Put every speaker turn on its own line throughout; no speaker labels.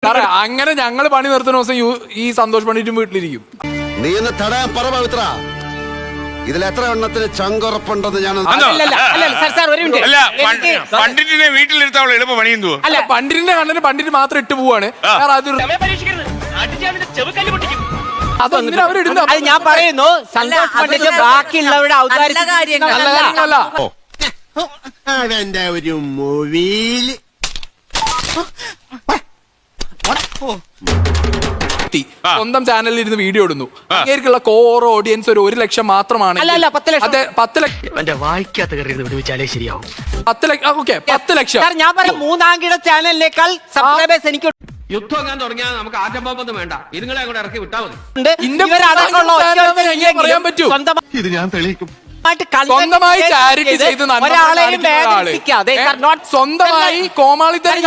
അങ്ങനെ ഞങ്ങൾ പണി നിർത്തുന്ന ദിവസം ഈ സന്തോഷ് പണ്ഡിറ്റും വീട്ടിലിരിക്കും.
നീ ഒന്ന് തടയാൻ പറ പവിത്ര. ഇതിൽ എത്ര എണ്ണത്തിന് ചങ്കുറപ്പുണ്ടെന്ന് ഞാൻ
പണ്ഡിറ്റിനെ വീട്ടിലിരുത്താനുള്ള എളുപ്പ പണിയെന്തോ
അല്ല. പണ്ഡിറ്റിന്റെ കണ്ണിന് പണ്ഡിറ്റ് മാത്രം ഇട്ട് പോവാണ്.
ഞാൻ പറയുന്നു സന്തോഷ് പണ്ഡിറ്റ് ബാക്കിയുള്ളവരുടെ ഔദാര്യ കാര്യങ്ങളല്ല.
അവന്റെ ഒരു മൂവിയിൽ
സ്വന്തം ചാനലിൽ ഇരുന്ന് വീഡിയോ ഇടുന്നു. അങ്ങേക്കുള്ള കോർ ഓഡിയൻസ് ഒരു 1 ലക്ഷം മാത്രമാണ്. 10 ലക്ഷം.
ഞാൻ പറയാം മൂന്നാംകിട ചാനലിനേക്കാൾ സബ്സ്ക്രൈബേഴ്സ് എനിക്ക്.
യുദ്ധം അങ്ങനെ തുടങ്ങിയാൽ നമുക്ക് ആറ്റംബോംബൊന്നും വേണ്ട, ഇതുങ്ങളെ കൂടെ ഇറക്കി വിട്ടാൽ മതി.
പറയാൻ പറ്റൂ.
ഇത് ഞാൻ തെളിയിക്കും.
സ്വന്തമായി ചാരിറ്റി ചെയ്ത് സ്വന്തമായി കോമാളിത്തരം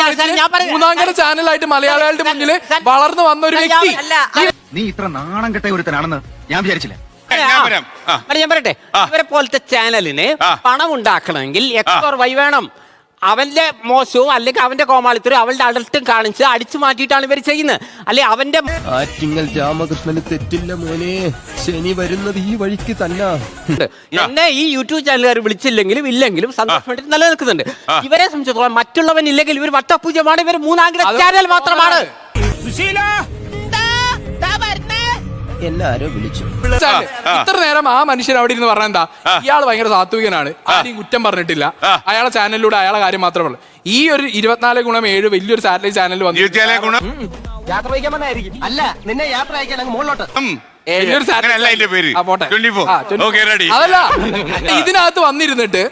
മൂന്നാംകിട ചാനലായിട്ട് മലയാളികളുടെ മുന്നിൽ വളർന്നു വന്ന ഒരു വ്യക്തി.
നീ ഇത്ര നാണം കെട്ട ഒരുത്തനാണെന്ന് ഞാൻ വിചാരിച്ചില്ല.
ഞാൻ പറയട്ടെ, ഇവരെ പോലത്തെ ചാനലിന് പണം ഉണ്ടാക്കണമെങ്കിൽ XY വേണം. അവന്റെ മോശവും അല്ലെങ്കിൽ അവന്റെ കോമാളിത്തരും അവളുടെ അഡൽട്ടും കാണിച്ച് അടിച്ചു മാറ്റിയിട്ടാണ് ഇവർ ചെയ്യുന്നത്. അല്ലെ അവന്റെ
ആറ്റിങ്ങൽ രാമകൃഷ്ണന് തെറ്റില്ല മോനെ, ശനി വരുന്നത് ഈ വഴിക്ക് തന്നെ.
എന്നെ ഈ യൂട്യൂബ് ചാനലുകാർ വിളിച്ചില്ലെങ്കിലും ഇല്ലെങ്കിലും സന്തോഷ് പണ്ഡിറ്റ് നിലനിൽക്കുന്നുണ്ട്. ഇവരെ സംബന്ധിച്ചിടത്തോളം മറ്റുള്ളവൻ ഇല്ലെങ്കിൽ ഇവർ വട്ടപൂജ്യമാണ്. ഇവർ മൂന്നാംകിട ചാനൽ മാത്രമാണ്.
എല്ലാരും വിളിച്ചു.
ഇത്ര നേരം ആ മനുഷ്യൻ അവിടെ ഇരുന്ന് പറഞ്ഞ എന്താ, ഇയാൾ ഭയങ്കര സാത്വികനാണ്, ആരെയും കുറ്റം പറഞ്ഞിട്ടില്ല, അയാളെ ചാനലിലൂടെ അയാളെ കാര്യം മാത്രമേ ഉള്ളൂ. ഈ ഒരു 24x7 വലിയൊരു സാറ്റലൈറ്റ് ചാനൽ വന്നു.
അല്ല, നിന്നെ യാത്ര അയക്കാൻ മുകളിലോട്ട്
അതല്ല, ഇതിനകത്ത് വന്നിരുന്നിട്ട്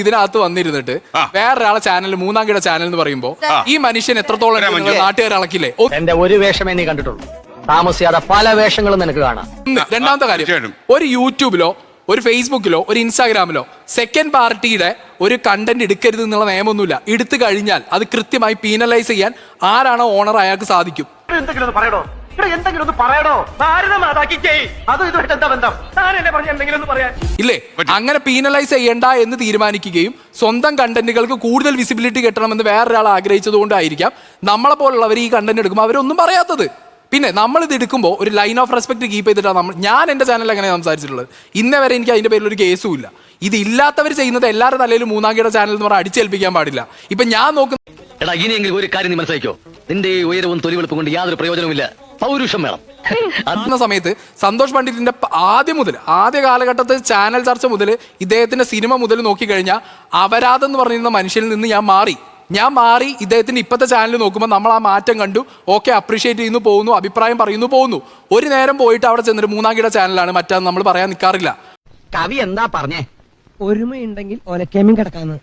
ഇതിനകത്ത് വന്നിരുന്നിട്ട് വേറൊരാളെ ചാനൽ മൂന്നാംകിട ചാനൽ എന്ന് പറയുമ്പോ ഈ മനുഷ്യൻ എത്രത്തോളം നാട്ടുകാർ അളക്കില്ലേ?
എന്റെ ഒരു വേഷമേ നീ കണ്ടിട്ടുള്ളൂ, താമസിയാതെ പല വേഷങ്ങളും നിനക്ക് കാണാം.
രണ്ടാമത്തെ കാര്യം, ഒരു യൂട്യൂബിലോ ഒരു ഫേസ്ബുക്കിലോ ഒരു ഇൻസ്റ്റാഗ്രാമിലോ സെക്കൻഡ് പാർട്ടിയുടെ ഒരു കണ്ടന്റ് എടുക്കരുത് എന്നുള്ള നിയമമൊന്നുമില്ല. എടുത്തു കഴിഞ്ഞാൽ അത് കൃത്യമായി പീനലൈസ് ചെയ്യാൻ ആരാണോ ഓണർ അയാൾക്ക് സാധിക്കും. ഇല്ലേ? അങ്ങനെ പീനലൈസ് ചെയ്യണ്ട എന്ന് തീരുമാനിക്കുകയും സ്വന്തം കണ്ടന്റുകൾക്ക് കൂടുതൽ വിസിബിലിറ്റി കിട്ടണമെന്ന് വേറൊരാൾ ആഗ്രഹിച്ചത് കൊണ്ടായിരിക്കാം നമ്മളെ പോലുള്ളവർ ഈ കണ്ടന്റ് എടുക്കുമ്പോൾ അവരൊന്നും പറയാത്തത്. പിന്നെ നമ്മൾ ഇത് എടുക്കുമ്പോൾ ഒരു ലൈൻ ഓഫ് റെസ്പെക്ട് കീപ്പ് ചെയ്തിട്ടാണ് ഞാൻ എൻ്റെ ചാനലിൽ അങ്ങനെ സംസാരിച്ചിട്ടുള്ളത്. ഇന്നേ വരെ എനിക്ക് അതിൻ്റെ പേരിൽ ഒരു കേസും ഇല്ല. ഇത് ഇല്ലാത്തവർ ചെയ്യുന്നത് എല്ലാവരുടെ തലയിലും മൂന്നാംകിട ചാനൽ എന്ന് പറഞ്ഞാൽ അടിച്ചേൽപ്പിക്കാൻ പാടില്ല. ഇപ്പൊ ഞാൻ നോക്കുന്ന
ഇനിയെങ്കിലും ഒരു കാര്യം നീ മനസ്സിലാക്കിയോ, നിന്റെ ഉയരവും തൊലിവെളുപ്പും കൊണ്ട് യാതൊരു പ്രയോജനവുമില്ല, പൗരുഷം വേണം.
അന്ന സമയത്ത് സന്തോഷ് പണ്ഡിറ്റിന്റെ ആദ്യ കാലഘട്ടത്തിൽ ചാനൽ ചർച്ച മുതൽ ഇദ്ദേഹത്തിന്റെ സിനിമ മുതൽ നോക്കിക്കഴിഞ്ഞാൽ അപരാധം എന്ന് പറഞ്ഞിരുന്ന മനുഷ്യനിൽ നിന്ന് ഞാൻ മാറി ഇദ്ദേഹത്തിന്റെ ഇപ്പോഴത്തെ ചാനൽ നോക്കുമ്പോൾ നമ്മൾ ആ മാറ്റം കണ്ടു. ഓക്കെ, അപ്രീഷിയേറ്റ് ചെയ്യുന്നു, പോകുന്നു, അഭിപ്രായം പറയുന്നു, പോകുന്നു. ഒരു നേരം പോയിട്ട് അവിടെ ചെന്നിട്ട് മൂന്നാംകിട ചാനലാണ് മറ്റാന്ന് നമ്മൾ പറയാൻ നിൽക്കാറില്ല.
കവി എന്താ പറഞ്ഞേ?
ഒരുമയുണ്ടെങ്കിൽ ഒലക്കേമീൻ കിടക്കാന്ന്.